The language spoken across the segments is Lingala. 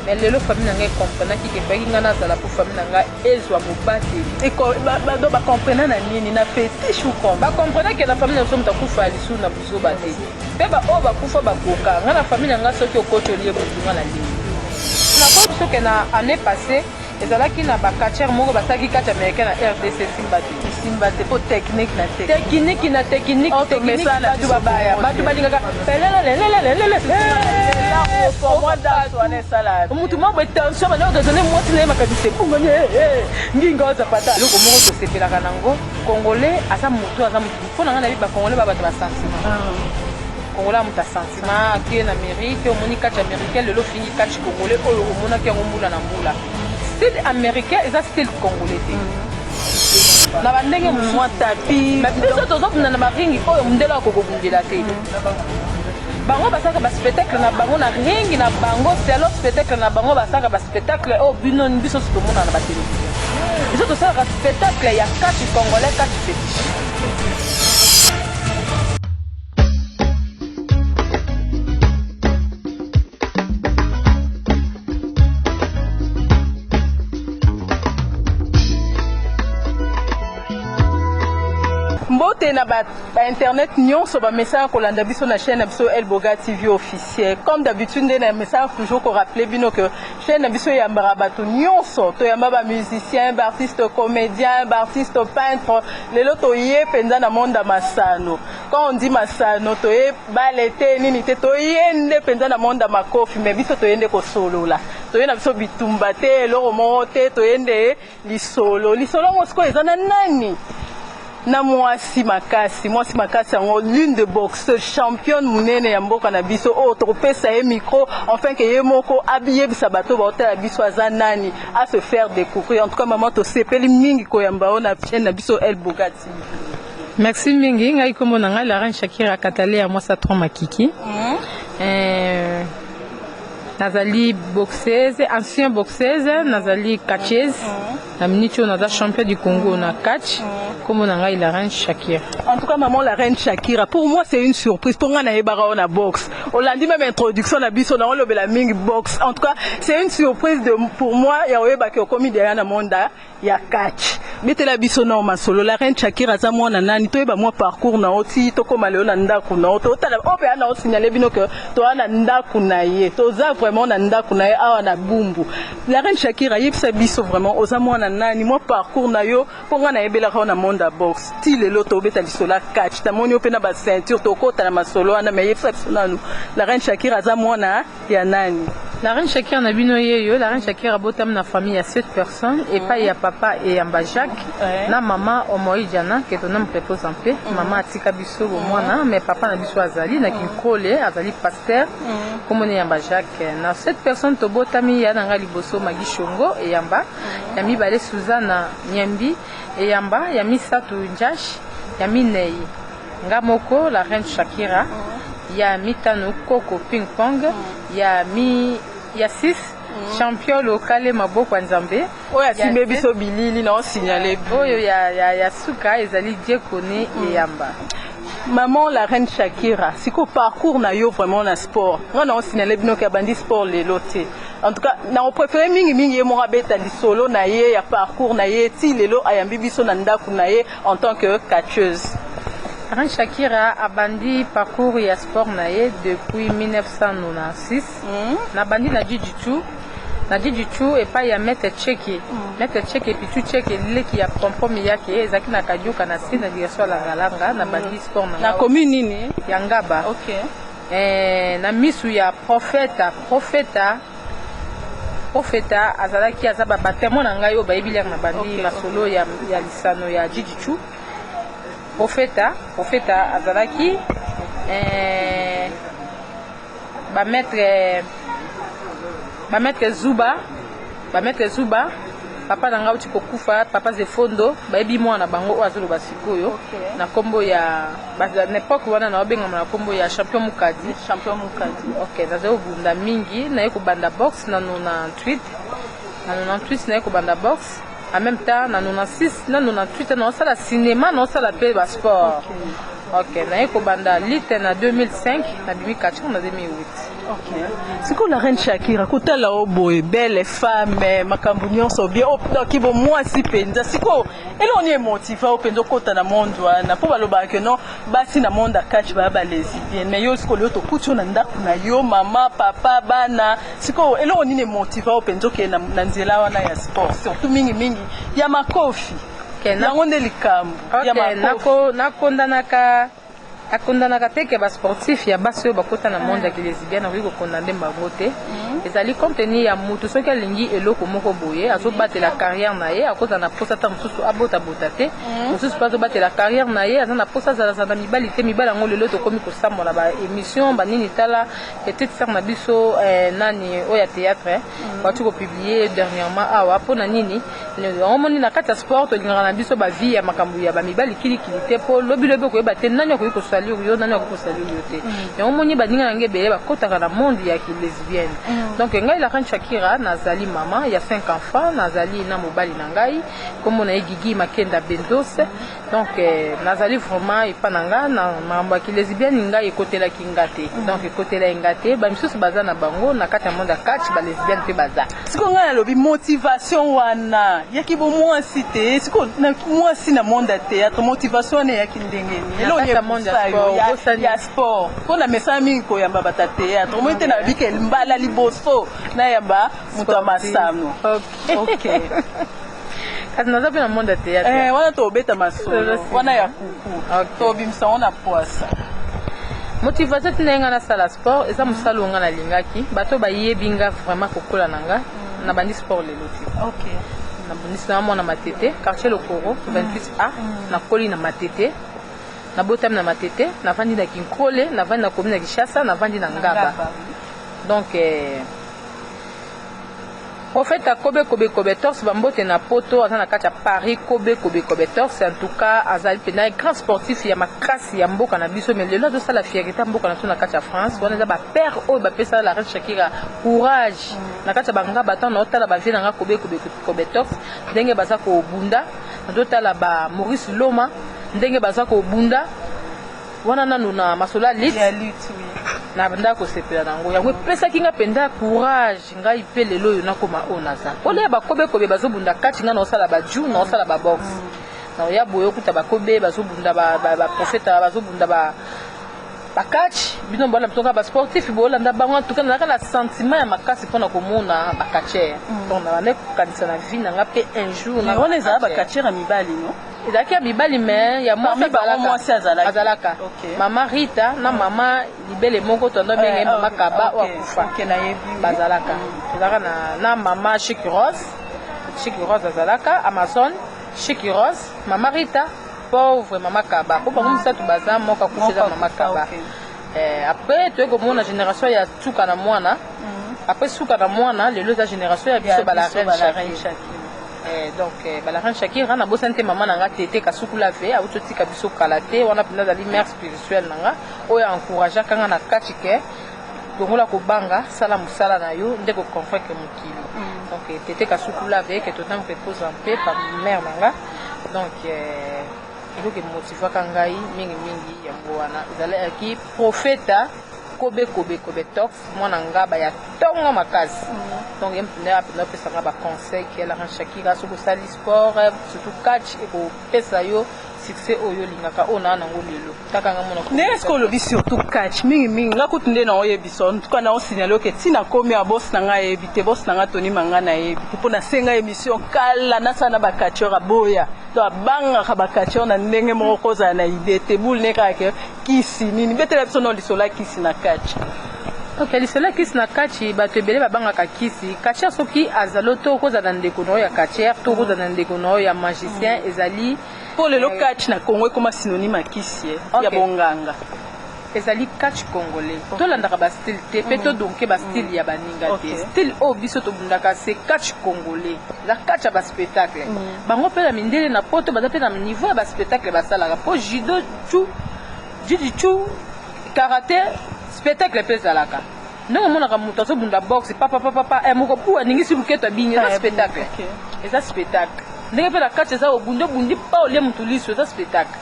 mais lelo famille nanga comprendre ki ke ngana nazala pour famille nanga ezwa mobate et do ba comprendre na nini na fétiche ou comme ba comprendre que la famille naso mutakufa lisu na buzo bate pe ba o ba kufa ba koka ngana famille nanga soki okoto lié butunga na lié na ko soki na année passée ezalaki na ba catcher moko basaki catch américain na RDC Simbate pour technique na technique batu babaya batu balingaka pour moi dans toi na sala mutu mo tension ba na donner moi tine makabise ngone ngingo zapata loko moko to sepelaka nango congolais asa mutu asa mutu fona ngana bi ba congolais ba batu ba sentiment congolais muta sentiment qui en Amérique au moni catch américain le lo fini catch congolais oyo mona ki ngomula na mbula style américain et ça style congolais na bandenge moi tapi mais biso tozopunda na baringi oyo mundelo akokobundela te bango basaka ba spectacle na bango na ringi na bango selo spectacle na bango basaka ba spectacle o bino biso tomona na ba télévision biso tosaka spectacle ya catch congolais catch fétiche. Mbote na ba internet nyonso ba message ko landa biso na chaîne biso El Boga TV officiel comme d'habitude na message toujours ko rappeler bino que chaîne biso ya mbarabato nyonso to yamba ba musicien ba artiste comédien ba artiste peintre lelo to ye penza na monde masano quand on dit masano to ye balete nini te to yende penza na monde makofi mais biso to yende ko solo la to yena biso bitumba te loro mo te to yende lisolo mosko ezana nani na mwasi makasi yango l'une de boxeurs championne munene ya mboka na biso o topesa ye micro enfin que ye moko habillé bisa bato ba hôtel biso azanani à se faire découvrir en tout cas maman to sepeli mingi ko yamba ona chaîne na biso El Boga TV. Merci mingi ngai kombo na ngai la reine Shakira Katale ya mwasa 3 makiki nazali boxeuse ancien boxeuse nazali catcheuse na minute naza champion du Congo na catch comme on a la reine Shakira. En tout cas maman la reine Shakira pour moi c'est une surprise pour moi na yebara na boxe on l'a dit même introduction na biso na lobela mingi boxe en tout cas c'est une surprise pour moi ya oyeba ke komi derrière na monda ya catch betela biso na masolo la reine Shakira za mwana nani toyeba moi parcours na oti to koma leo na ndaku na oto tala ope ana osignaler bino que to ana ndaku na ye to za vraiment na ndaku na ye awa na bumbu la reine Shakira yebisa biso vraiment oza mwana nani moi parcours na yo pour nga na yebela na monda boxe ti lelo to beta lisola catch ta moni ope na ba ceinture to kota na masolo ana me yebisa biso nanu la reine Shakira za mwana ya nani. La reine Shakira na bino yeyo la reine Shakira botam na famille ya 7 personnes et pas ya papa et ya Jacques na maman Omoïdiana que ton nom repose en paix maman atika biso au mwana mais papa na biso azali na kinkole azali pasteur comme on est ya Jacques na 7 personnes to botami ya nanga liboso Magi Shongo et yamba ya mibale Suzana Nyembi et yamba ya Misatu Njash ya Minei ngamoko la reine Shakira ya mitano Coco Ping Pong ya 6 champion local maboko nzambe oya simbe biso bilili na signaler oyo ya suka ezali diekone eyamba. Maman la reine Shakira siko parcours na yo vraiment na sport on a signalé bino ka bandi sport le loté en tout cas na on préféré mingi mo rabeta li solo na ye ya parcours na ye ti lelo ayambi biso na ndaku na ye en tant que catcheuse. Reine Shakira a bandi parcours ya sport na ye depuis 1996 na bandi na Jiu-Jitsu et pas ya Maître Tcheki puis tu Tcheki leki ya pompomi yake ezaki na kajuka na sina direction la galanga na bandi sport na commune nini ya Ngaba. OK na misu ya profeta azalaki azaba batemo na ngai o baibili na bandi masolo ya lisano ya Jiu-Jitsu. Profeta azalaki ba maître Zuba papa nanga uti kokufa papa Zefondo baebi mwana bango azolo basikoyo na kombo ya na époque wana na obenga na kombo ya champion Mukadi. OK nazo bunda mingi na yeko banda box na 98 na yeko banda box en même temps na 96 na 98 na sala cinéma na sala pe ba sport Ok, naye kobanda lite na 2005 na bimi catch na 2008. Ok. Siko la reine Shakira kotala oboye belle femme makambo nyonso bien ki bo mwasi penza siko eloni emotiva openza kota na monde wana po baloba ke non basi na monde catch ba lesbienne mais yo siko leo to kucho na ndako na yo mama papa bana siko eloni emotiva openza ke na nzela wana ya sport surtout mingi ya makofi yango nde likambo ya makofi akondanaka te ke basportif ya basi oyo bakota na monde ya lesbienne akoki kokondane bango te ezali compte tenu ya mutu soki alingi eloko moko boye azobatela carrière na ye akozala na posa ata mosusu abotabota te mosusu mpe azobatela carrière na ye aza na posa azalazala na mibali te mibali yango lelo tokomi kosambola baémission banini tala peut-être sere na biso nani oyo ya théâtre bati kopublie dernièrement awa mpo na nini omoni na kati ya sport tolingaka na biso bavie ya makambo ya bamibali kilikili te mpo lobilobi okoyeba te nani akoki kosali yo nani akoki kosali yo te yango omoni baninga nange ebele bakotaka na monde ya kilesbienne donc ngai la reine Shakira nazali mama ya 5 enfants nazali na mobali na ngai kombo na ye Gigi Makenda Bendos donc nazali vraiment epa na nga na makambo ya kilesbienne ngai ekotelaki nga te donc ekotela nga te bamisusu baza na bango na kati ya monde ya catch balesbienne mpe baza siko ngai nalobi motivation wana yaki bo mwasi te siko mwasi na monde ya théâtre motivation wana eyaki ndenge nini ya sport mpona mesala mingi koyamba bata théâtre omoi te na bike mbala liboso nayamba moto ya masano kasi naza mpe na monde ya théâtre wana tobeta masolo wana ya kuku tobimisa ngo na poisa motivation tina ye nga nasala sport eza mosala oyo nga nalingaki bato bayebi nga vraiment kokola na nga na bandi sport lelo te nabundisi na mwana matete quartier lokoro 28A nakoli na matete nabotami na matete navandi na kinkole navandi na commune ya Kishasa navandi na Ngaba donc Prophète Kobe Torse bambote na poto aza na kati ya Paris Kobe Torse en tout cas azali pe na grand sportif ya makasi ya mboka na biso mais lelo azosala fierté mboka na so na kati ya France wana eza bapère oyo bapesa la reine Shakira courage na kati ya bangaba ntango naotala bavie na nga Kobe Torse ndenge baza kobunda nazotala ba Maurice Loma ndenge baza kobunda wana nanu na masola lutte na banda kosepela nango yango epesaki nga mpenza courage ngai mpe lelo oyo nakoma oyo naza mpona ya bakobe bazobunda kati nga naosala baju naosala babox naoya boye okuta bakobe bazobunda baprofeta bazobunda bakatch bino mbala mtonga basportif bolanda bango antuka nazalaka na sentiment ya makasi mpona komona bakatcher donc nabande kokanisa na vie nanga mpe un jour wana ezala bakatcher ya mibali no ezalaki ya mibali me ya mwasi azalaka mama Rita na mama libele moko tondo benge mama Kaba oyo akufa bazalaka ezalaka na mama Chiki Rose azalaka Amazon Chiki Rose mama Rita pauvre mama Kaba po bango misatu baza moko akufa mama Kaba après toye komona génération ya suka na mwana après suka na mwana lelo eza génération ya biso bala reine Shakira donc la reine Shakira na bosante maman nanga tete kasukula ve autotika biso kala te wana penda zali mère spirituelle nanga oyo encourager kanga na kati ke dongola kobanga sala musala na yo ndeko convaincre mokili donc tete kasukula ve que totan repose en paix par mère nanga donc donc motivaka ngai mingi yango wana ezalaki profeta Kobe Torse mwana ngaba ya tongo makasi donc mpena apesanga baconseil ke la reine Shakira soki osali sport surtout catch ekopesa yo succès oyo lingaka oyo naa nango lelo takanga mona ndenge eske olobi surtout catch mingi nga kutu nde na oyebi so ntuka na osignale oke ntina komi ya bosi na nga ayebi te bosi na nga toni manga nayebi te mpo nasenga émission kala nasala na bacatcheur aboya to abangaka bacatcheur na ndenge moko kozala na ide te bule ne kaka kisi nini betela biso na lisolo ya kisi na catch ok lisolo ya kisi na kachi bato ebele babangaka kisi kacher soki azali to kozala ndeko na oyo ya kacher to kozala ndeko na oyo ya magicien ezali po lelo catch na Congo ekoma synonyme ya kisi ya bonganga ezali catch congolais tolandaka bastyle te mpe todonke bastyle ya baninga te style oyo biso tobundaka se catch congolais eza catch ya baspectacle bango mpe na mindele na poto baza mpe na niveau ya baspectacle basalaka mpo judo chu karate spectacle mpe ezalaka ndenge omonaka moto azobunda boxe papapapapa moko pu aningisi buketo abini eza spectacle ndenge mpe na kati eza obundi pa olie motu liso eza spectacle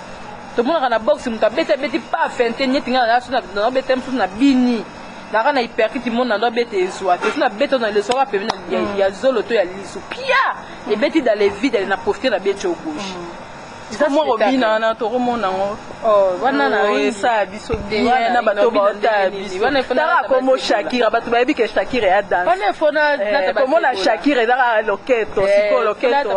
to mona na box muta beta beti pa fente nyeti ngana na beta msu na bini na hyperkiti mona ndo beta ezwa te na beta na le soir pe ya zolo to ya lisu pia et beti dans les vides elle na profiter na beti au gauche ça moi robina na to romona ngo wana na ça biso bien na bato ba ta biso tara comme Shakira bato ba bi ke Shakira ya dance wana fona la comme la Shakira eza loketo siko loketo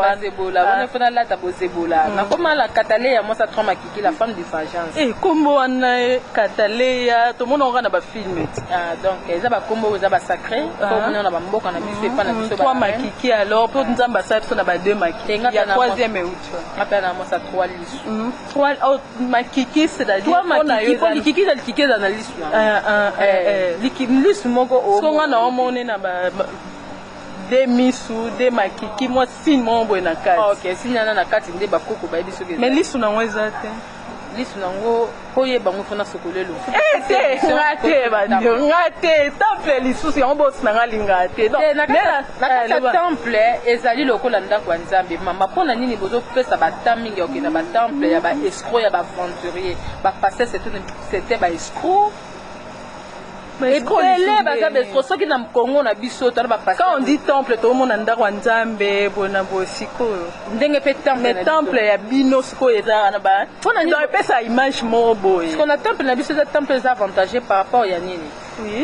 wana fona la tabozebola na koma la Catalea moi ça trompe Kiki la femme de vengeance kombo wana Catalea to mona nga na ba film donc eza ba kombo eza ba sacré comme on a ba mboka na biso pa na biso ba trois Makiki alors pour nzamba sa biso na ba deux Makiki ya troisième et autre appelle moi ça trois lisu trois Makiki c'est-à-dire on a eu Kiki dans Kiki dans la lisu lisu moko o so nga na omone na ba demisu de Makiki moi sin mo boena kati OK sinyana na kati nde ba koko ba biso mais lisu na ngweza te lisu nango koye bango fona sokolelo ngate bandio ngate temple lisusu yango bosi na ngalinga te donc na temple ezali lokola ndako ya Nzambe mama pona nini bozo pesa batam mingi okenda ba temple ya ba escroc ya ba aventurier ba passer c'était ba escroc ebele baza besco soki na Congo na biso tana ba passer quand on dit temple to mona ndako ya Nzambe bona bosiko ndenge pe temple ya bino siko eza na ba pona ndio pesa image mo boy parce qu'on a temple na biso temple est avantagé par rapport ya nini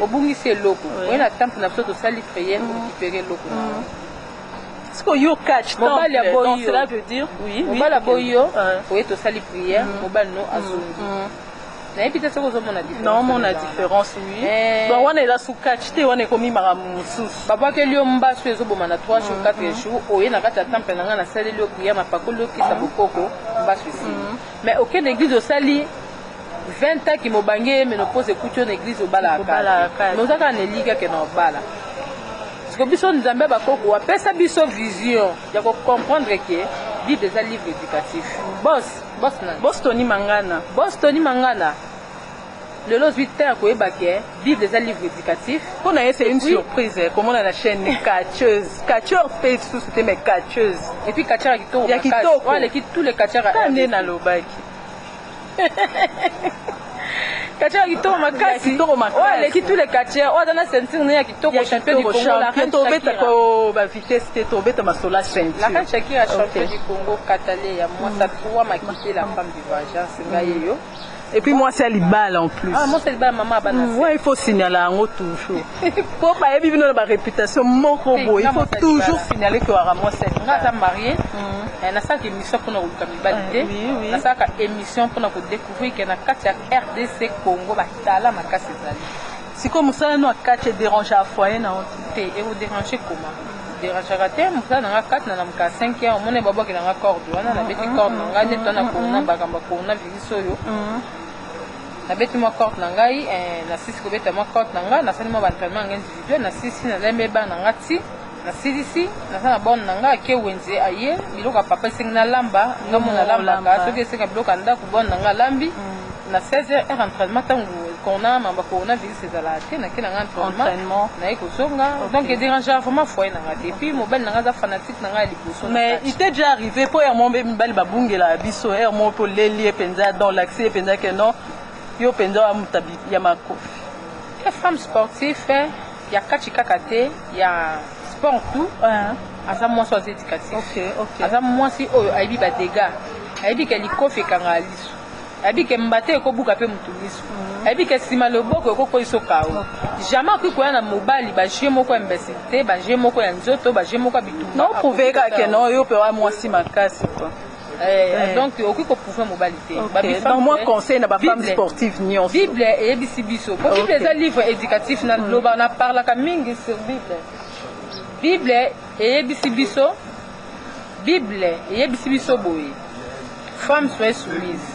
obungisi eloko oui na temple na biso to sali prière pour récupérer eloko siko yo catch mobali ya boyo cela veut dire oui mobali ya boyo oui to sali prière mobali no azongi na epita soko zo mona différence non mona différence oui bon on est là sous catch te on est comme maramusu papa ke lio mbaso ezo boma na 3 jours 4 jours oye na kata temple na nga na sali lio prière mapakolo kisa bokoko mbaso ici mais aucune église au sali 20 ans qui mobange ménopause couture église au bala mais ozaka na liga ke na bala parce que biso Nzambe bakoko apesa biso vision ya ko comprendre que Bible des livres éducatifs boss Tony Mangana le los 8 ans koyeba ke Bible des livres éducatifs on a c'est une surprise comme on a la chaîne catcheur fait tout c'était mes catcheuse et puis catcheur kitoko wale tous les catcheurs ane na lobaki catcheur kitoko makasi wale tous les catcheurs on a ceinture ya kitoko champion du Congo la reine Shakira ko ba vitesse te to beta masola ceinture la reine Shakira champion du Congo Catalea moi ça trois Makiki la femme du vengeance ngayeyo. Et puis moi c'est Libala en plus. Ah moi c'est Libala maman banana. Ouais, il faut signaler en toujours. Pour pas vivre dans la réputation mon robot, il faut toujours signaler que moi c'est ngata marié. Na ça que émission pour nous kamibalité. Na ça que émission pour nous découvrir que na kati ya RDC Congo ba tala makasi zali. C'est comme ça nous a catch déranger à foyer na honte. Et vous déranger comment? Déranger raté musa na 4 na mka 5 ans mone babo ki na corde wana na beti corde na ngade tona ko na bakamba ko na viso yo. Na beti mo corde na ngai na sisi ko beta mo corde na nga na sali mo bantalement individuel na sisi na lembe ba na ngati na sisi na sana bon na nga ke wenze aye biloko papa sing na lamba ngamo na lamba ka soki singa biloko nda ku bon na nga lambi na 16h entraînement tangu kona mamba kona visi ezala te na kina entraînement na eko songa donc il dérange vraiment foyer na ngati puis mobile na nga za fanatique na nga liboso mais il t'est déjà arrivé pour un mombe mbali babungela biso mo pour lelie penza dans l'accès penza que non yo penza mutabi ya mako les femmes sportives ya kachika kate ya sport tout asa moi soit éducatif OK asa moi si oyo aibi ba dégâts aibi ke likofi kanga lisu aibi ke mbate ko buka pe mutulisu aibi ke sima loboko ko iso kao jamais ko koya na mobali ba jie moko imbécilité ba jie moko ya nzoto ba jie moko bitumba non prouver que non yo pe wa moi si makasi quoi. Donc aucun ko prouver mobalité dans moi conseil na ba femme sportive nyonso Bible et bisibiso pour Bible les livres éducatifs na loba na parla ka mingi sur Bible et bisibiso boy femme soit soumise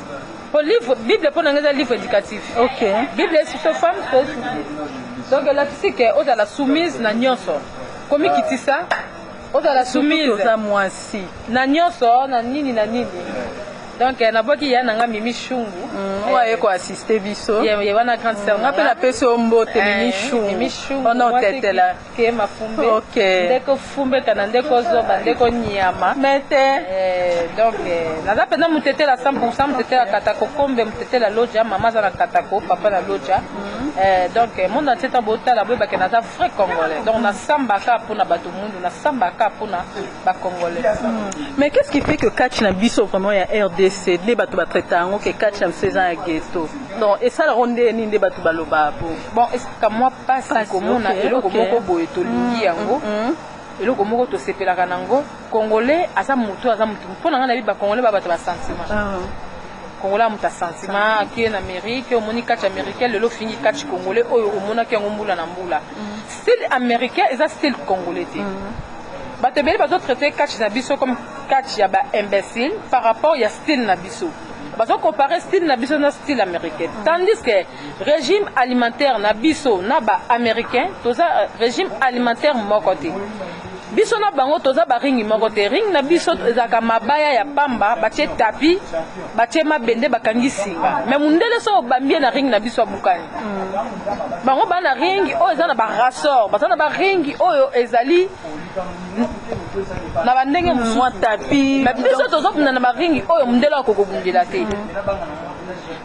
pour livre Bible pour un livre éducatif Bible c'est femme soit soumise donc la physique est la soumise na nyonso comme kitisa oza la soumise oza mwasi na nyonso na nini Donc na boki ya nanga Mimi Shungu. Ouais ko assister biso. Ya wana grande sœur. On appelle la peso mbote Mimi Shungu. Mimi Shungu. On tete là. Ke mafumbe. OK. Ndeko fumbe kana ndeko zoba ndeko nyama. Mete. Donc naza pena mutete la 100% mutete la katako kombe mutete la loja maman za na katako papa la loja. Donc mon entier tabota la boba ke naza vrai congolais. Donc na sambaka pour na bato mundu na sambaka pour na ba congolais. Mais qu'est-ce qui fait que catch na biso vraiment ya RDC les bato ba traitango que catch na 16 ans à ghetto. Donc et ça la ronde ni ndé bato baloba bon est-ce que moi passe komona eloko moko boye to lingi yango. Eloko moko to sepelaka nango congolais aza mutu mpona nga na bi ba congolais ba bato ba sentiment. Congolais muta sentiment qui en Amérique au moni catch américain le lo fini catch congolais oyo omona ki yango mbula na mbula. Style américain eza style congolais te. Bato beli bato traiter catch na biso comme catch ya ba imbécile par rapport ya style na biso. Bato comparer style na biso na style américain. Tandis que régime alimentaire na biso na ba américain toza régime alimentaire moko te. Biso na bango toza ba ringi moko te. Ring na biso ezaka mabaya ya pamba batie tapi batie mabende bakangi singa. Mais mundele so bambie na ring na biso bukani. Bango bana ringi oyo eza na ba rassor, baza na ba ringi oyo ezali na bandenge mwa tapi. Mais biso tozo na ba ringi oyo mundele akokobundela te.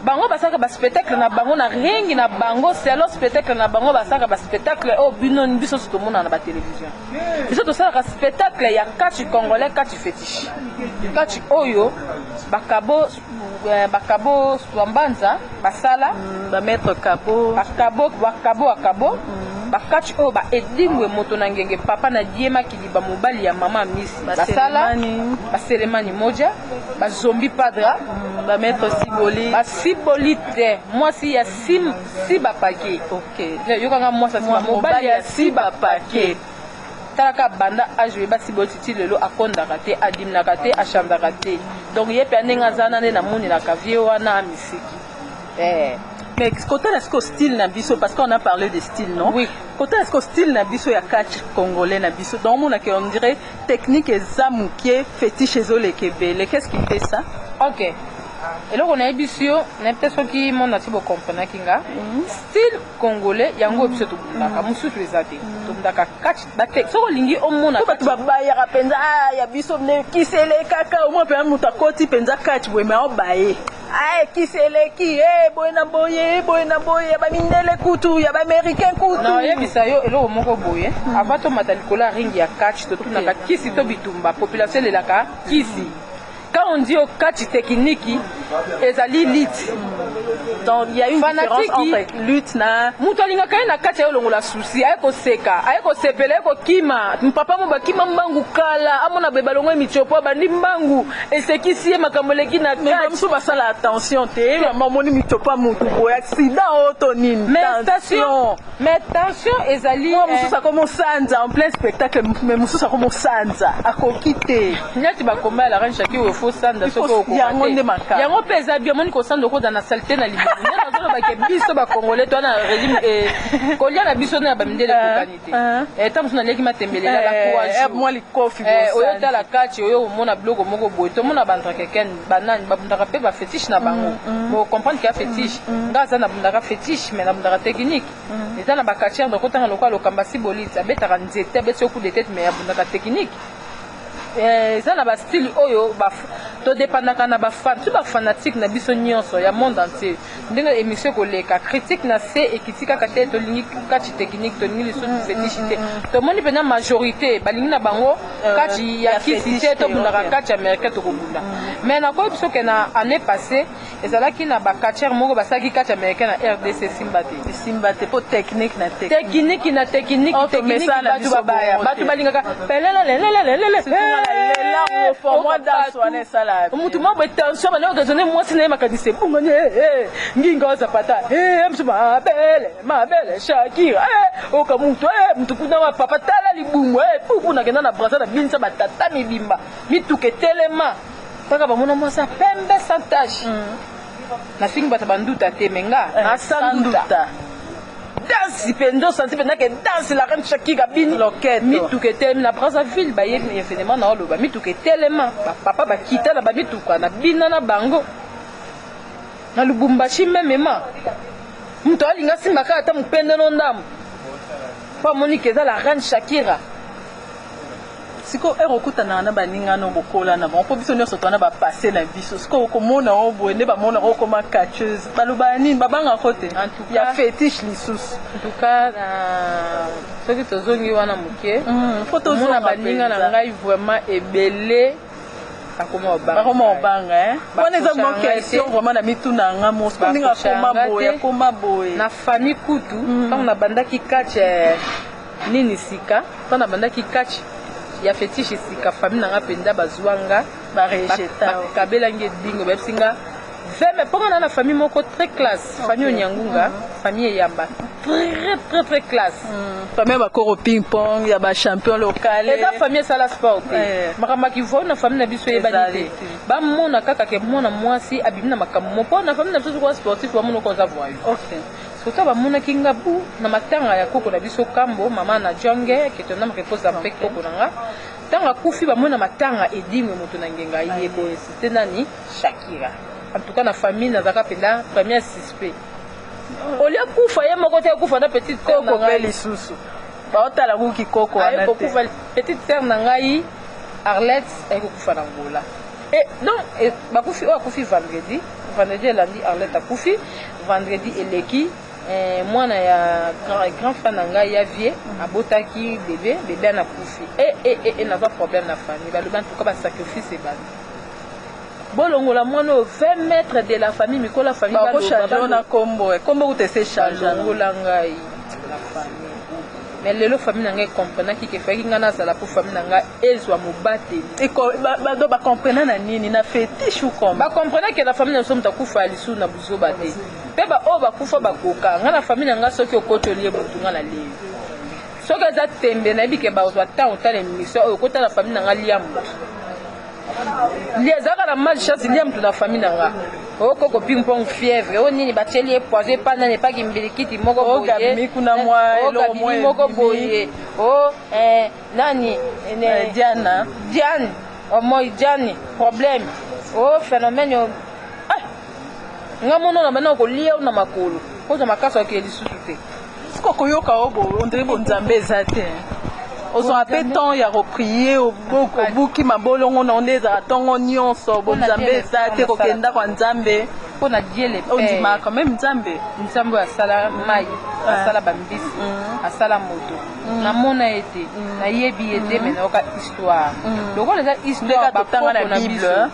Bango basaka ba spectacle na bango na ringi na bango selo spectacle na bango basaka ba spectacle o bino biso to mona na ba télévision. Biso to sala spectacle ya catch congolais catch fétiche. Catch oyo bakabo swambanza basala ba mettre kabo bakabo bakatch oyo ba edingwe moto na ngenge papa na diema kiliba mobali ya mama misi basala baselemani moja bazombi padra ba mettre siboli te mwasi ya si bapake. OK yokanga mwasi mobali ya si bapake talaka banda ajwe basi botiti lelo akondaka te adimnaka te achandaka te. Donc yepe anenga zana ne na moni na kavie wana misiki. Mais côté est-ce que style na biso parce qu'on a parlé de style non? Oui. Côté est-ce que style na biso ya catch congolais na biso dans mon on dirait technique ezamukie fétiche ezole kebele. Qu'est-ce qui fait ça? OK. eloko na ebisio na peut-être soki monde ati bo comprendre kinga style congolais yango biso to bundaka mususu ezate to bundaka catch bate soko lingi omona ko batu babaya kapenza ya biso ne kisele kaka au moins pe muta koti penza catch boye ma obaye kisele ki boye na boye ba mindele kutu ya ba américain kutu non yebisa yo eloko moko boye abato matalikolo ringi ya catch to tunaka kisi to bitumba population lelaka kisi. Quand on dit au catch technique, ezali lutte. Donc il y a une différence entre lutte na mutolinga kai na catch yo la souci ayeko seka ayeko sepele ko kima papa mo bakima mbangu kala amona beba longo michopo bandi mbangu esekisi ye makamoleki na catch muso basala attention te mamoni michopo mutu bo accident auto nini mais attention ezali muso ça comme sanza en plein spectacle mais muso ça comme sanza akokite nyati bakomba la range chaki au sanda soko ko yango pesa bien moni ko sanda ko dans saleté na libu na zolo ba ke biso ba congolais to na régime ko lia na biso na ba mindele ko kanité tam sona leki matembele la courage moi li kofi oyo ta la catch oyo mona blogo moko boy to mona bantra keken banane ba bundaka pe ba fétiche na bango mo comprendre que fétiche ngaza na bundaka fétiche mais na bundaka technique eta na ba catcher donc otanga lokalo kambasi bolita betaka nzete beso coup de tête mais bundaka technique ça na ba style oyo ba to dépendaka na ba fan tu ba fanatique na biso nyonso ya monde entier ndenge émission ko leka critique na se ekitika ka te to lingi catch technique to lingi so fétiche to moni pena majorité ba lingi na bango catch ya kisi to bundaka catch américain to ko bunda mais na ko biso ke na année passée ezalaki na ba catcher moko ba saki catch américain na RDC Simbate po technique technique batu babaya batu balingaka mutu mwa bwe tension bana occasionner moi sina makadise bunganye nginga zapata mabele Shakira oka mutu kuna wa papa tala libungu pupu na kenda na brasa na binsa batata mibimba mituke telema taka bamona mwasa pembe santage na fingi bata banduta te menga na sanduta danse pendo senti penda que danse la reine Shakira bin loquette mi tout que tellement na Brazzaville ba yé événement na oloba mi tout que tellement papa ba kita na ba mi tout na bina na bango na Lubumbashi même mto alinga simaka ata mupende no ndam pa Monique eza la reine Shakira siko erokutana na baninga no bokola na bon po biso nyonso twana ba passer na biso siko komona o boende ba mona ko koma catcheuse baloba nini babanga kote ya fétiche lisusu en tout cas soki tozongi wana moke photo zo na baninga na ngai vraiment ebele akoma obanga wana eza mo question vraiment na mituna nga moso ndinga koma boye na famille kutu quand na bandaki catch nini sika quand na bandaki catch ya fétiche sika famille nanga penda bazwanga ba rejeta kabela nge dingo besinga veme ponga na famille moko très classe famille Onyangunga famille Yamba très classe famille ba koro ping pong ya ba champion local et la famille sala sport makamba ki vo na famille na biso yebanite ba mona kaka ke mona mwasi abimina makambo po na famille na biso ko sportif ba mona ko za voyu okay Kota ba mona kinga bu na matanga ya koko na biso kambo mama na jonge ke tona mreposa mpe koko nanga tanga kufi ba mona matanga edimwe moto na ngenga yebo c'était nani Shakira en tout cas na famille na zaka penda premier suspect olia kufa ye moko te kufa na petite koko ngai lisusu ba otala ku kikoko wana te petite sœur na ngai Arlette ay kufa na ngola et donc ba kufi o kufi vendredi lundi Arlette akufi vendredi eleki mwana ya grand frère nanga ya vie abotaki bébé na kufi et n'a pas problème na famille ba loban tout ka ba sacrifice e ba bolongola mwana 20 mètres de la famille mikola famille ba ko changer na kombo te se changer ngola ngai la famille mais lelo famille nanga comprendre ki faki ngana sala pour famille nanga ezwa mobate et ba do ba comprendre na nini na fétiche ou comme ba comprendre que la famille nso mta kufa lisu na buzo bate pe ba o ba kufa ba koka ngana famille nanga soki okotolie butu ngala le soki za tembe na bike ba ozwa ta otale mission o kota la famille nanga liamu liazaka la mal chance liamu na famille nanga o koko ping pong fièvre o nini bateli poison pa na ne pa kimbilikiti moko boye mikuna mwa elo moko boye o nani Diane o moi Diane problème o phénomène ngamono na bana ko lia na makolo ko za makaso ke lisusu te siko koyoka obo on dirait bonzambe zate ozo ape temps ya reprier obuki mabolongo na ondeza tongo nyonso bonzambe zate ko kenda kwa nzambe ko na Dieu le père on dit ma quand même nzambe asala mai asala bambisi asala moto na mona ete na yebi ete mais na ka histoire donc on a histoire ba tanga na Bible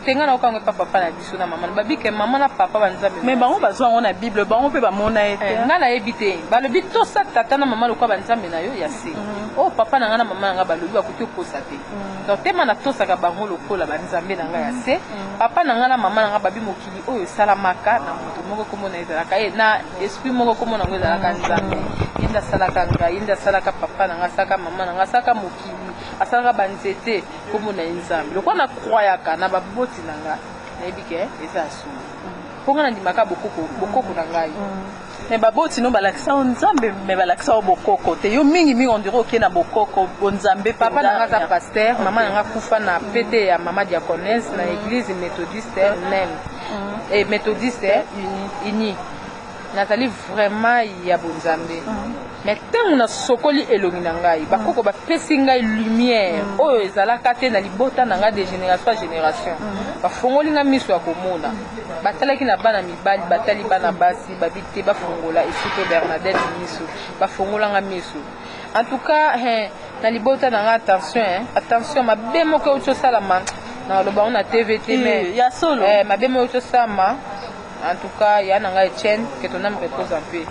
tenga na okanga papa na biso na mama babi ke mama na papa banzambe mais bango bazwa on na Bible bango pe ba mona ete nga na ebite balobi to sa tata na mama lokwa banzambe na yo ya se oh papa na nga na mama nga balobi akuti kosa te donc tema na tosaka bango lokola banzambe na nga ya se papa na nga na mama na nga babi mokili oyo salamaka na moto moko komo na ezalaka na esprit moko komo na ngo ezalaka nzambe inda salaka nga inda salaka papa na nga saka mama na nga saka mokili asalaka banzete komo na nzambe lokwa na croyaka na baboti nanga na ebike eza su ponga na ndimaka bokoko na ngai mais baboti no balakisa nzambe mais balakisa bokoko te yo mingi on dirait ok na bokoko bonzambe papa na nga za pasteur mama na nga kufa na pete ya mama diaconesse na église méthodiste même et méthodiste uni nazali vraiment ya bonzambe mais tant na sokoli elongi na ngai bakoko bapesi ngai lumière oyo ezalaka te na libota na ngai de génération à génération bafongoli nga miso ya komona batalaki na bana mibali batali bana basi babi te bafongola esiko Bernadette miso bafongola nga miso en tout cas na libota na nga attention mabe moko oyo tosalama na loba on a TVT mais ya solo mabe moko tosalama en tout cas ya na nga Etienne que ton âme repose en paix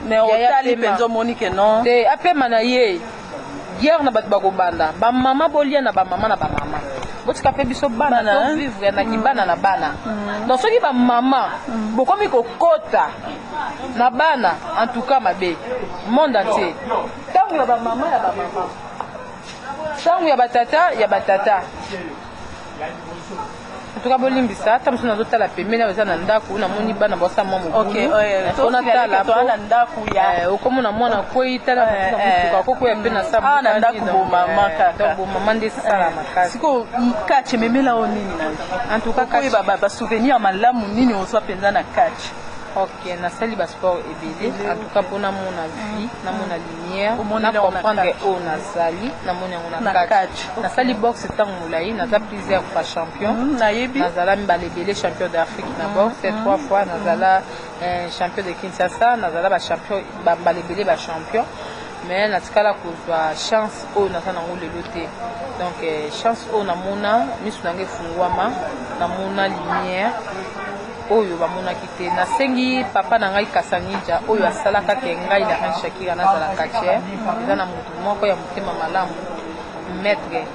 mais otali penzo Monique non te apema na ye guerre na bato bakobanda ba mama bolia na ba mama botika pe biso bana to vivre na kibana na bana donc soki ba mama bokomi kokota na bana en tout cas mabe monde entier tangu ya ba mama tangu ya batata En tout cas bolimbisa ata musu nazotala pembeni aza na ndako namoni bana bosama mobulu mpona tala na ndako ya okomona mwana kwei tala mutuka kokwea mpe na sabu na ndako bomama kaka bomama nde sala makasi siko kache memela o nini na en tout cas koyeba basouvenir malamu nini ozwa mpenza na kache ok nasali basport ebele en tout cas mpona mona vie namona lumière na comprendre oyo nazali namoni yango na kati nasali boxe ntango molai naza plusieurs fois champion nazala mibale ebele champion d'Afrique na boxe 3 fois nazala champion de Kinshasa nazala bachampion bambala ebele bachampion mais natikala kozwa chance oyo naza nango lelo te donc chance oyo namona miso nango efungwama namona lumière oyo bamonaki te nasengi papa na ngai Kasanija oyo asalaka ke ngai la reine Shakira nazala kacher eza na motu moko ya motema malamu maître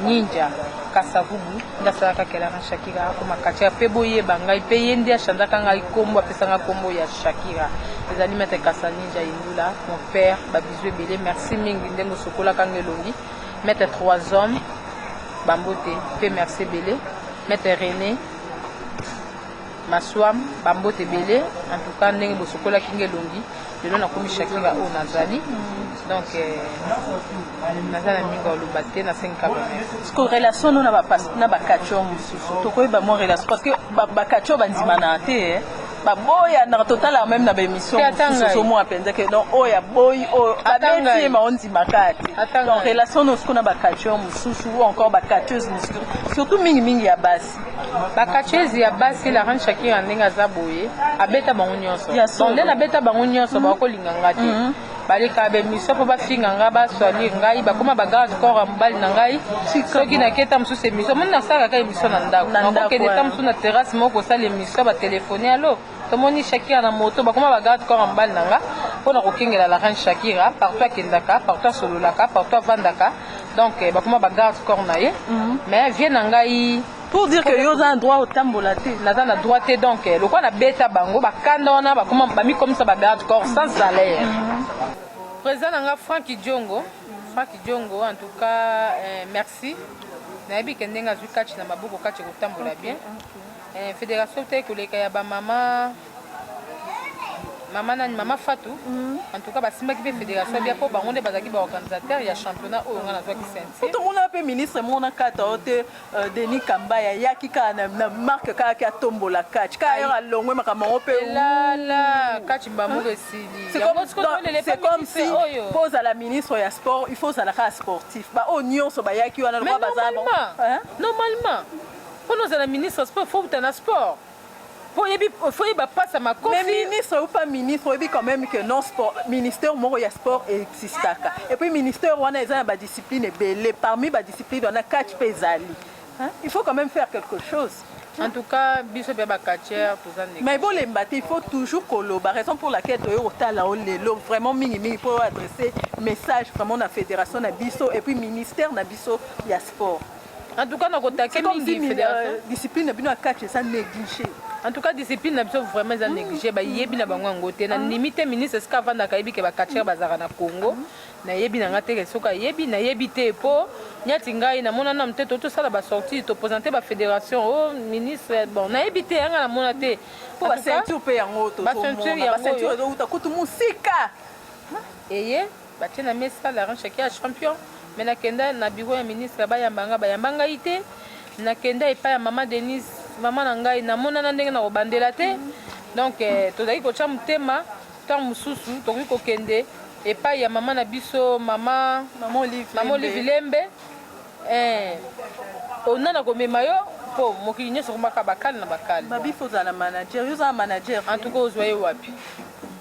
ninja Kasavubu ndasalaka ke la reine Shakira akoma kacher mpe boyeba ngai mpe ye nde achandaka ngai kombo apesanga kombo ya Shakira ezali maître Kasanija Indula mon père babizu ebele merci mingi ndenge osokolaka nga elongi maître 3 hommes bambote mpe merci ebele maître René Maswam bambote belé en tout cas ndenge bosokola kingelongi lelo nakomi Shakira o nazali donc nazala minga olobate na 5 ans ce relation no na bakacho mususu tokoyeba mo relation parce que bakacho bandima na te baboya na total même na bémission mususu mo apenza que non oya boy o abeti ma ondima kati donc relation no ce qu'on a bakacho mususu ou encore bakacheuse mususu surtout mingi ya basi bakacheuse ya basi la reine Shakira ndenge azaboye abeta bango nyonso donc nde nabeta bango nyonso bakolinga ngati baleka bémission po bafinga nga baswali ngai bakoma bagarde corps ya mobali na ngai soki naketa mosusu émission moni nasalaka kaka émission na ndako nakokende ta mosusu na terrasse moko kosala émission batelefone alo tomoni Shakira na moto bakoma bagarde corps ya mobali na nga mpona kokengela la reine Shakira partout akendaka partout asololaka partout avandaka donc bakoma bagarde corps na ye mais vie na ngai pour dire que yo za droit au tambola te naza na droit te donc lokwa na beta bango bakanda wana bakoma bamikomisa bagarde corps sans salaire président nanga Franck Diongo en tout cas merci nayebi ke ndenge azwi catch na maboko catch kotambola bien fédération te koleka ya bamama mama Fatou en tout cas basimbaki mpe fédération bia mpo bango nde bazalaki baorganisateur ya championnat oyo nga nazwaki ceinture tomona mpe ministre mona kata o te Denis Kambaya yaki kaka na marque kaka atombola catch kaka yo alongwe makambo yango mpe lala catch mbamoko esili c'est comme si pose à la ministre ya sport il faut ozalaka sportif baoyo nyonso bayaki wana lokwa bazala normalement mpo nozala ministre sport faut utana sport. Faut y passer ma confiance. Mais ministre ou pas ministre, il dit quand même que non sport, ministère moro ya sport existe. Et puis ministère on a une discipline belé parmi les disciplines on a 4 pesali. Il faut quand même faire quelque chose. En tout cas, biso beba catcher mais bon les il faut toujours collaborer. La raison pour laquelle vraiment mingi pour adresser message vraiment la fédération na biso et puis ministère na biso ya sport. En tout cas, nous avons discipline a catch ça négligé. En tout cas, discipline n'a vraiment négligé. Bah, yebi na bango ngote na limite ministre ska vanda kaibi ke ba catcher bazara na Congo. Na yebi na ngate soka yebi na yebi te po nyati ngai na mona na mteto to sala ba sortie to présenter ba fédération oh ministre bon na yebi te nga na mona te po ba ceinture pe yango to ba ceinture do uta kutu musika. Eye ba tena mesa la reine Shakira champion. Mais nakenda na bureau ya ministre bayambanga ite nakenda epa ya mama Denise mama na ngai na mona na ndenge na obandela te donc tozali kocha mutema tant mususu tokoki kokende epa ya mama na biso mama Olive Lembe onana komema yo po mokili nyonso komaka bakali na bakali babi foza na manager yo za manager en tout cas ozwaye wapi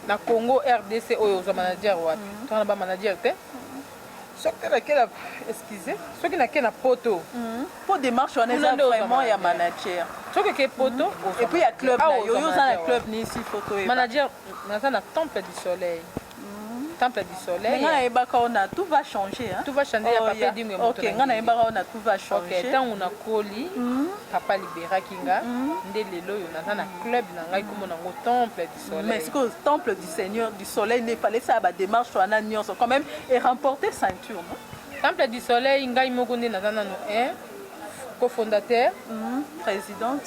na Congo RDC oyo ozwa manager wapi tona ba manager te excusez ceux qui n'a qu'un poto pour démarche on est vraiment il y a manager ceux qui poto et puis il y a club yo za club ni ici photo manager na temple du soleil temple du soleil ngana ebaka ona tout va changer hein tout va changer ya papa dingue moto OK ngana ebaka ona tout va changer OK tant on a koli papa libéra kinga nde lelo yo na club na ngai comme na temple du soleil mais ce que temple du Seigneur du soleil il fallait ça ba démarche wana nyonso quand même et remporter ceinture non temple du soleil ngai moko nde na no cofondateur, présidente,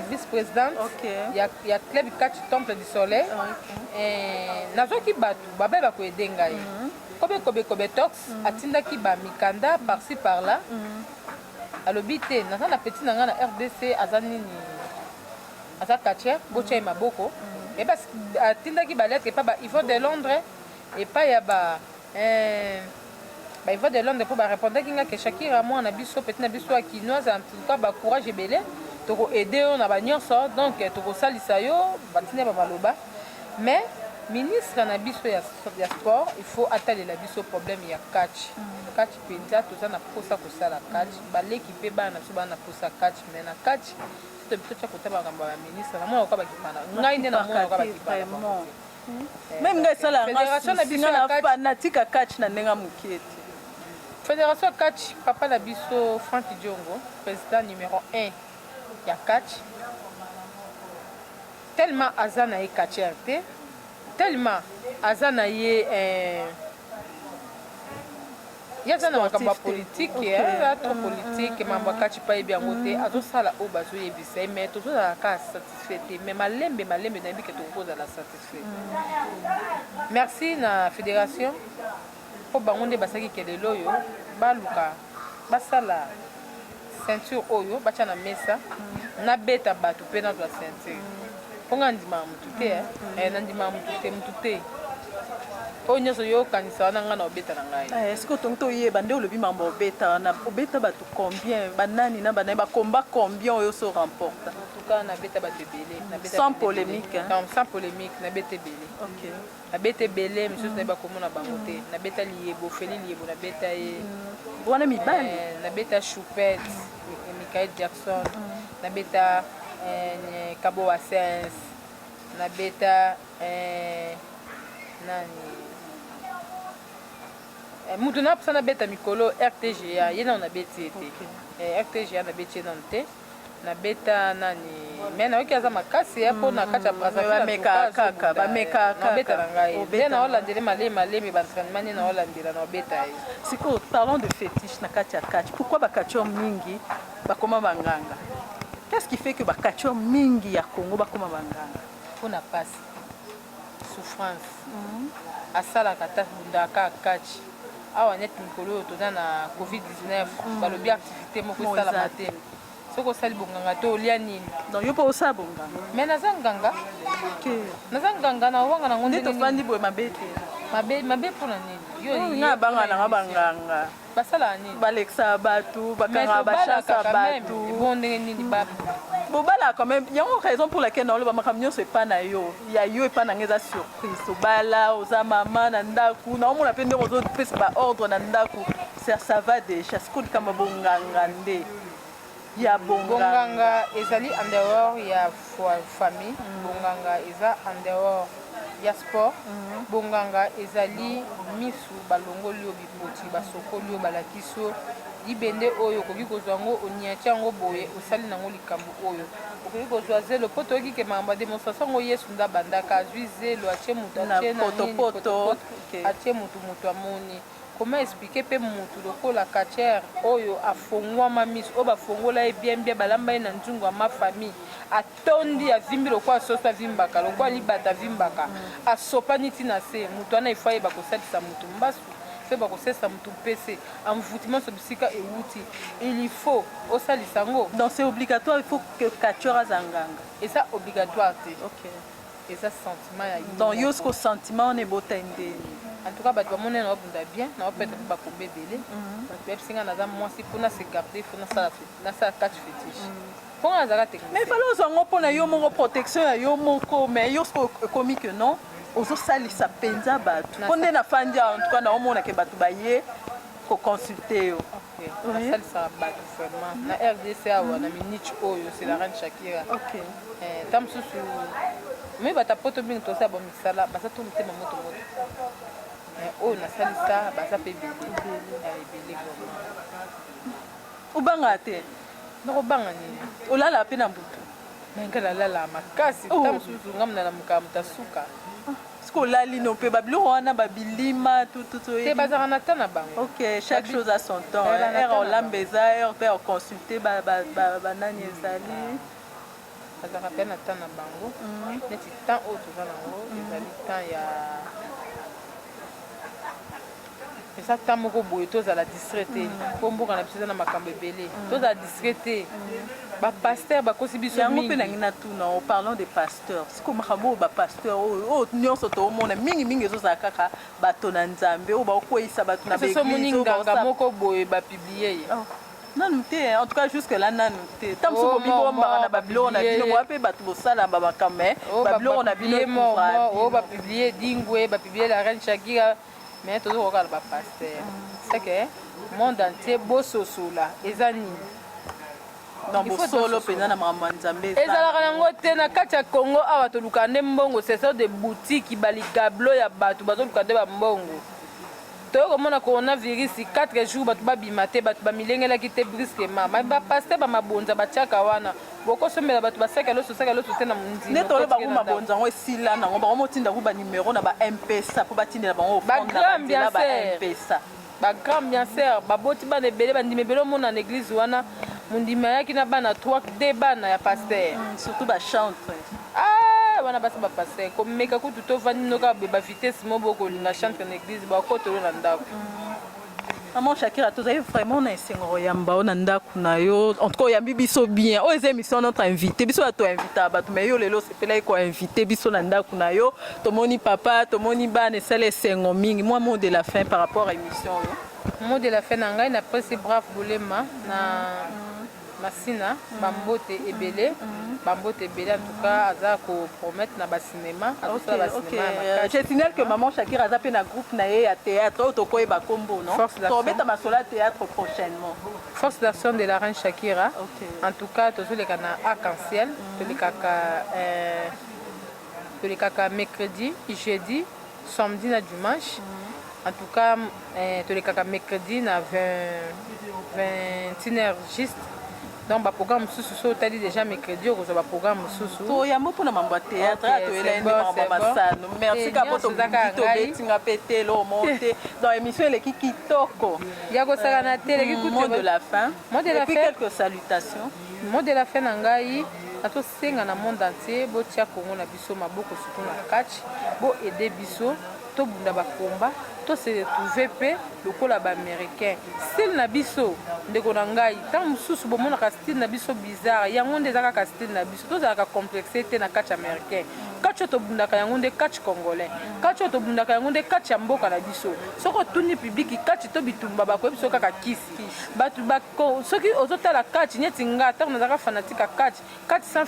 vice-présidente. Okay. Il y a club 4 Temple du Soleil. Nazoki batu babe ba ko edenga ye. Kobe tox atindaki ba mikanda par-ci par-là. Alobi te na petit nanga na RDC azanini aza katia bocha maboko. Et parce atindaki ba lettre pas ba Yvon de Londres et pas ya ba il va de Londres pour répondre que Shakira moi na biso petit na biso akinoise en tout cas ba courage ebele to aider on a ba nyonso donc to salisa yo batine ba maloba mais ministre na biso ya sport il faut atteler la biso problème ya catch penza tout ça na posa ko sala catch ba l'équipe ba na so ba na posa catch mais na catch to biso cha kotaba ngamba ya ministre na mo ko ba kipana ngai nde na mo ko ba kipana même ngai sala fédération na biso na fanatique catch na nenga mukete. Fédération catch papa na biso Franck Diongo président numéro 1 ya catch tellement azana e catcher te tellement azana ye yazana makamba politique ya trop politique mambo catch pa ebi ngote azosala o bazo yebisa mais toujours la ka satisfait mais malembe na bike to cause la satisfait. Merci na fédération po bangonde basaki kelelo yo baluka basala ceinture oyo bacha na mesa na beta batu pe na la ceinture ponga ndima mutu te na ndima mutu te onyo so yo kanisa na ngana obeta na ngai est-ce que tonto yeba nde olobi mambo obeta na obeta batu combien banani na banani ba combat combien oyo so remporte en tout cas na beta batu belé na beta sans polémique sans polémique na beta belé. OK na beta belé monsieur na ba komona bango te na beta liebo feli liebo na beta e wana mibali na beta choupette Michael Jackson na beta Kabo Asens na beta nani mutuna sana beta mikolo RTGA yena na beti ete RTGA na beti nante na beta nani mena okiaza makasi ya pona kata Brazzaville ba meka na beta na ngai bena olandele malemi ba entraînement na olandela na beta siko parlons de fétiche na kati ya catch pourquoi ba catcheur mingi bakoma banganga qu'est-ce qui fait que ba catcheur mingi ya Congo bakoma banganga pona passe souffrance asala kata ndaka catch awa net mikolo toza na covid-19 balobi activité moko sala matin soko sali bonganga to olia nini donc yo po osala bonganga mais naza nganga na wanga na ngonde to fandi boye mabete mabe pona nini yo nga banga na banganga basala nini baleksa batu bakanga bachasa batu bonde nini ba bobala quand même il y a une raison pour laquelle on le ba kamnyo c'est pas na yo ya yo pas na ngeza surprise obala oza mama na ndaku na omona pende ozo pesa ba ordre na ndaku ça va déjà ce qu'on kama bonganga nde ya bonganga ezali en dehors ya famille bonganga eza en dehors ya sport bonganga ezali misu balongoli yo bipoti basokoli yo balakiso libende oyo koki kozwa ngo oniatia ngo boye osali nango likambo oyo okoki kozwa zelo po toyoki ke mamba démonstration ngo yesu nda bandaka azwi zelo atie mutu atie na poto atie mutu amoni comment expliquer pe mutu lokola catcher oyo afongwama misu oyo bafongola ye bien balamba ye na nzungu ya mafamille atondi avimbi lokola soso avimbaka lokola libata avimbaka asopani ntina se mutu wana ifo ayeba kosalisa mutu mbasu fait bakosesa mutu pese envoûtement sur bisika euti il faut osalisa ngo donc c'est obligatoire il faut que catcheur azanganga et ça obligatoire te OK et ça sentiment ya donc yosko sentiment on est botende en tout cas bato bamone na obunda bien na opeta bakombe ebele bato bebisinga naza mwasi mpona se garder fo nasala catch fétiche mpona nazala technicien mais fallait ozango mpona yo moko protection ya yo moko mais yosko ekomi que non ozosalisa penza bato mpo nde nafandi en tout cas naomonake bato baye koconsulte yo nasalisaka bato vraiment na RDC awa na minute oyo c'est la reine Shakira ta mosusu me bato poto mingi tosala bamisala baza to motema moto oyo nasalisa baza mpe ebele obanga te nakobanga nini olala mpe na mbutu nanga nalala makasi ta mosusu ngamna na mokaa moto asuka ce qu'on l'a li non peut babilo on a babilima tout te bazara na tana bango ok chaque chose a son temps on lambeza on consulter ba nani ezali bazara pe na tana bango neti temps oyo toza nango ezali temps ya eza temps moko boye tozala distrait te mpo mboka na biso eza na makambo ebele tozala distrait te bapaster bakosi biso yango mpe nangi natuna parlons des pasteurs siko makambo oyo bapasteur oyo nyonso toomona mingimingi ezozala kaka bato na nzambe oyo bakokweyisa bato na baeglise nganga moko boye bapiblie ye nanu te en tout cas jusque là nanu te ntan mosusu bomibombaka na babiloko na bino boya mpe bato bosala bamakambo me babiloko na bino oyo bapiblie dingwe bapiblie la reine Shakira mais tozokokala bapaster c'est que monde entier bososola eza nini donc bosolo mpenza na makambo ya nzambe ezalaka nango te na kati ya Congo awa toluka nde mbongo ce sont de boutique balikablo ya bato bazoluka nde bambongo toyokomona coronavirus 4 jours bato babima te bato bamilengelaki te brusquement bapaster bamabonza batiaka wana bokosombela bato basaka loso te na mondimi nde tolo bango mabonza yango esila nango bango motinda ku banimero na bampesa mpo batindela bango ofondela bampesa bagrand bienser baboti bana ebele bandima ebele omona na église wana mondima ayaki na bana 3 bana ya paster surtout bachantre wana basi bapaster komeka kutu tovandi noka bavitese mo bokolinga chantre na église bakotolo na ndako Maman Shakira, tu as vraiment un esengo yamba na ndaku na yo. En tout cas, yambi biso bien. O eze émission notre invité. Biso to invité abatu mais yo lelo c'est là ko invité biso na ndaku na yo. Tomoni papa, tomoni bane sele esengo mingi. Moi mot de la fin par rapport à émission yo. Mot de la fin nanga na presse brave bolema na Masina bambote ebele bambote ebele en tout cas aza ko promettre na ba cinéma je signale que maman Shakira aza pe na groupe na ye ya théâtre autokoye ba combo non to beta masola théâtre prochainement force d'action de la reine Shakira en tout cas tozoleka na arc-en-ciel tolekaka mercredi jeudi samedi na dimanche en tout cas tolekaka mercredi na 21h juste donc ba programme sous tali déjà mercredi au ba programme sous to yambo pona mambo théâtre to ela ndi mambo masano merci kapo to betinga pété lo monter dans émission les kitoko ya ko sala na télé ki mot de la fin et puis quelques salutations mot de la fin nangai ato senga na monde entier bo tia Congo na biso maboko surtout na catch bo aider biso to bunda ba combat to se retrouver pe lokola ba américain style na biso ndeko na ngai tant mususu bomona ka style na biso bizarre yango nde zaka ka style na biso to zaka complexité na catch américain catch to bunda ka yango nde catch congolais catch to bunda ka yango nde catch ya mboka na biso soko tuni public catch to bitumba ba ko biso kaka kisi batu ba soki ozotala catch nyeti nga tant na zaka fanatique catch sans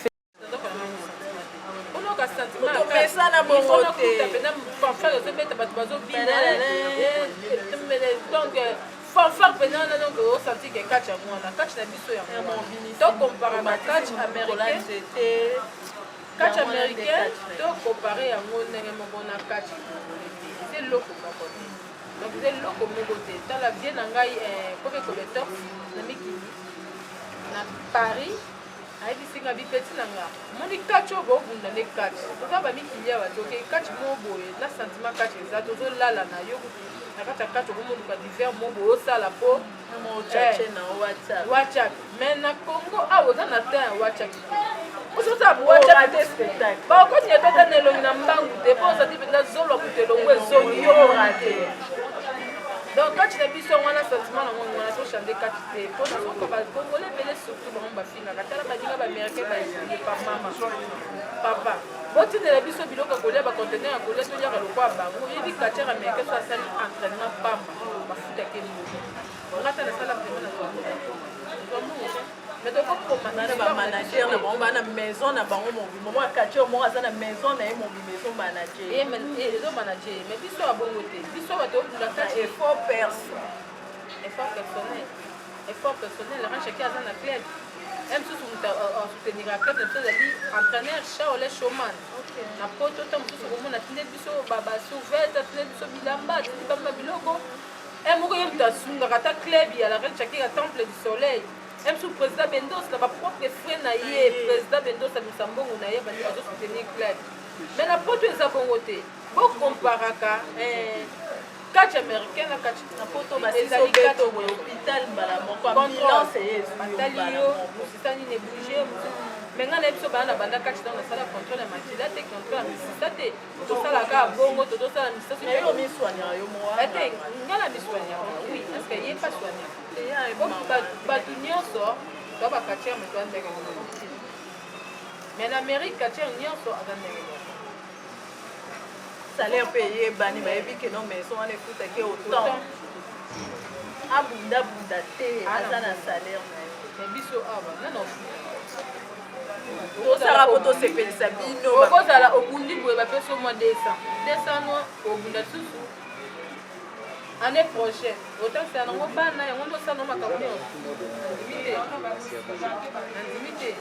pesana bongote donc fanfare pendant donc au senti que catch mwana catch na biso ya to comparer na catch américain catch américain to comparer yango ndenge moko na catch c'est loko moko donc c'est loko moko te tala bien na ngai comme collecteur na mikili na Paris ayibisinga bipeti nanga moni catch obo bunda ne catch toza ba mikili ya bato ke catch mo boye na sentiment catch eza tozolala na yo na kati ya catch okomonuka divers mo boye osala po na WhatsApp mais na Congo awa oza na temps ya WhatsApp ososala WhatsApp te spectacle bakoti ya tata nelongi na mbangu te po ozati mpenza zolwa kutelongo ezongi yora te donc quand tu as vu son sentiment na mwana mwana to chanter quand tu es pour nous comme congolais belé surtout ba mba finga katala badinga ba américain ba essayer par mama papa boti de la biso biloko kolia ba conteneur ya kolia to nyaka lokwa bango yebi katia américain so asali entraînement pamba ba futa ke ni ngata na sala vraiment na toi mais donc comme ba manager na bango ba na maison na bango mon moment katia mo asa na maison na mon maison manager et les manager mais biso abongo te biso bato la effort personnel la chacun a un club même si on soutenir un club de dit entraîneur Charles Choman na poto tam tout ce monde a tine biso baba souvette tine biso bilamba tine biloko et moko yem ta sunga kata club ya la reine chacun temple du soleil même sous président Bendos na ba propre frère na ye président Bendos a musambongo na ye bani bazo soutenir club Mais la poto est à côté. Beaucoup comparaka. Catch américain, catch na poto basali catch au hôpital bala moko ambulance et batalio musisani ne bouger menga na biso bana banda catch dans la salle contrôle matila te contrôle misisa te to sala ka bongo to sala misisa te yo mi soigner yo mo ate ngala mi soigner oui parce que y est pas soigner batu nyonso to ba catcher mais to ndenge mais l'Amérique catcher nyonso azandenge salaire payé bani bayebi que non mais son les foot qui autant abunda bunda te asa na salaire na biso aba non to sala poto sepelisa bino okozala obundi boye bapesa au moins 200 no obunda susu année prochaine autant c'est nango bana yango ndo sana makambo limité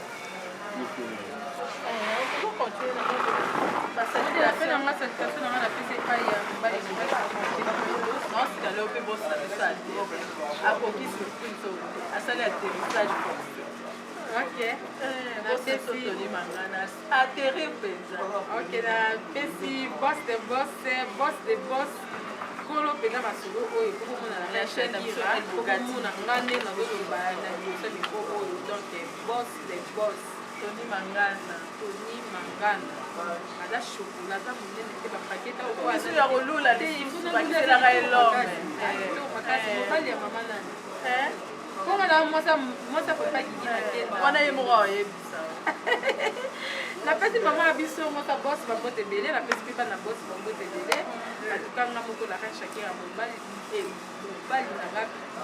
on peut continuer parce que la peine en masse de personnes dans la piste pas y a pas de non c'est dans le peu bon ça à coquille surprise à ça l'atterrissage ok na pesi mangana atterrir penza ok na pesi boss de boss kolo pena masolo oyo komona na chaîne ira komona ngane na zoloba na liboso biko oyo donc boss de boss Tony Mangana ada chocolat aza monene te bapakete biso ya kolula bakiselaka elome makasi mobali ya mama nani mponga na mwasa papa kiki na kenda wana ye moko ayebisa napesi mama ya biso mwasa bosi babote ebele napesi mpe bana bosi babote ebele natukanga moko laka shakira mobali nanga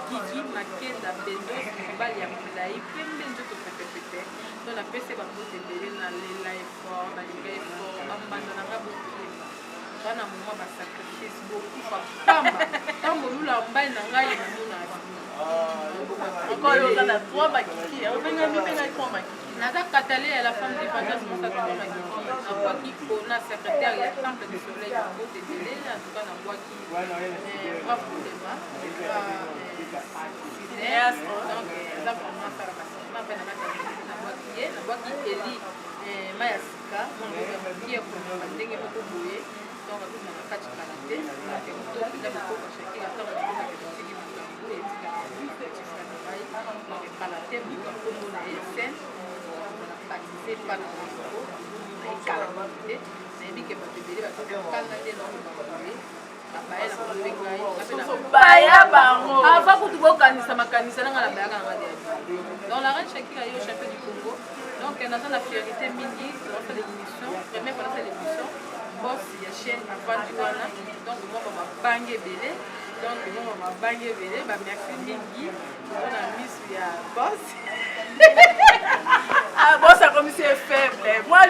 kiki makenda bendos mobali ya molai pembe nzoto pepepete to napesi babote ebele nalela effort nalinga effort bambanda nanga bokima bana moma basacrifice bokufa pamba ntango lula mobali na ngai namona encore oza na 3 makiki obengami mpengai 3 makiki naza katale ya la femme de fantas mosa 3 makiki nabwaki kona secrétaire ya temple du soleil ya bote ebele antuka nabwaki brabolema donc eza vraiment asala basima mpe nabwaki ye nabwaki eli mai ya sika mokie komema ndenge moko boye donc akoma na kati kala te eza mokoko shakira ntango nakomaki totiki makambo etikaka bukatif na ngai donc ekala te buka kombo na ye scène na baptise mpa na moko na ekala te nayebi ke bato ebele bakokanga te nakobaboye abaya na kombe ngai baya bango ava kutu bokanisa makanisa nanga na bayaka nanga te donc la reine shakira yo champion du Congo donc naza na fierté mingi lorsa l'émission première fois nasala l'émission boss ya chaîne avandi wana donc moko mabange ebele donc moko mabange ebele bamerci mingi mpona misu ya boss boss akomisi faible moi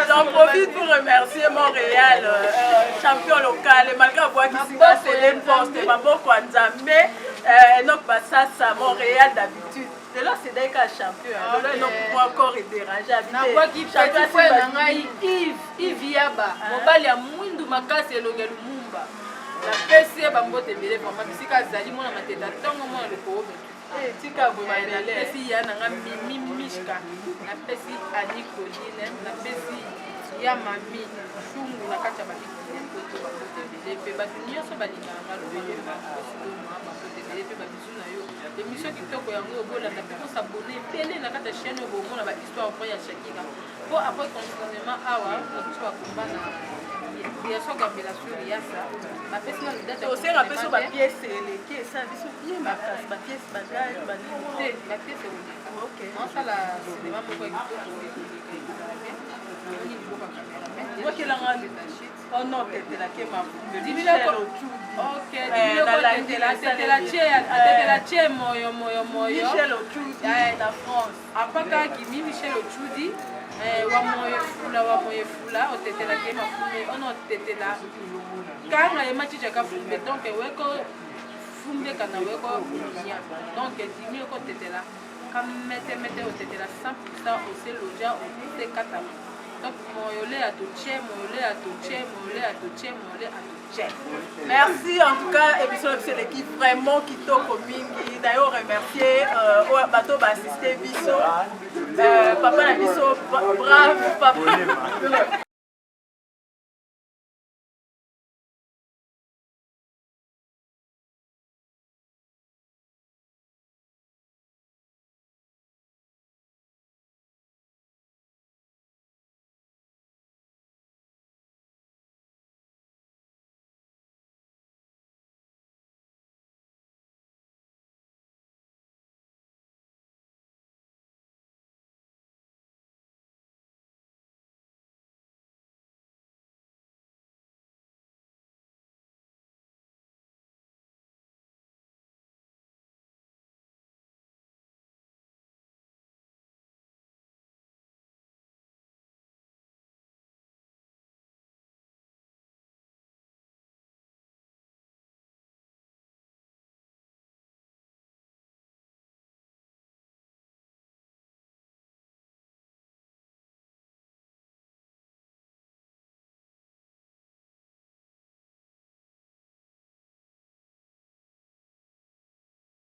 j'en profite pour remercier Montréal champion local malgré abwakisinga Céline Poste maboko ya Nzambe donc basasa Montréal d'habitude de là c'est d'être champion alors non moi encore et déranger nabwaki petit frère na ngai Yves Yaba mobali ya mwindu makasi elonge lumumba napesi ye bambote ebele vraimen bisika azali mwana mateta ntongo mwana lokoo tika boye napesi ya nanga mimi mishka napesi ani coline napesi ya mami shungu na kati ya babikile poto bambote ebele mpe bato nyonso balinganga lobele bambote ebele mpe babisu na yo émission kitoko yango obolanda mpe kosabone ebele na kati ya chaîne oyo bomona bahistoire vrai ya Shakira po après confinement awa babiso bakomba na création gambela sur yasa bapesi na date osenga mpe so bapiese eleki esala biso bien makasi bapiese bagage te bapiese oleka naosala sinema moko ya kitoko okelanga oh non tetelake tetela tie moyo Michel Ochudi na France apakaki mi Michel Ochudi wa moye fula otetelaki mafume ono otetela kanga ye machicha ka fumbe donc weko fumbe kana weko nya donc dimi ko tetela kamete otetela 100% oseloja okute kata donc moyole atoche Merci en tout cas, et c'est l'équipe vraiment qui t'a commis. D'ailleurs, remercier Bateau assisté Bisso, papa la Bisso, brave papa.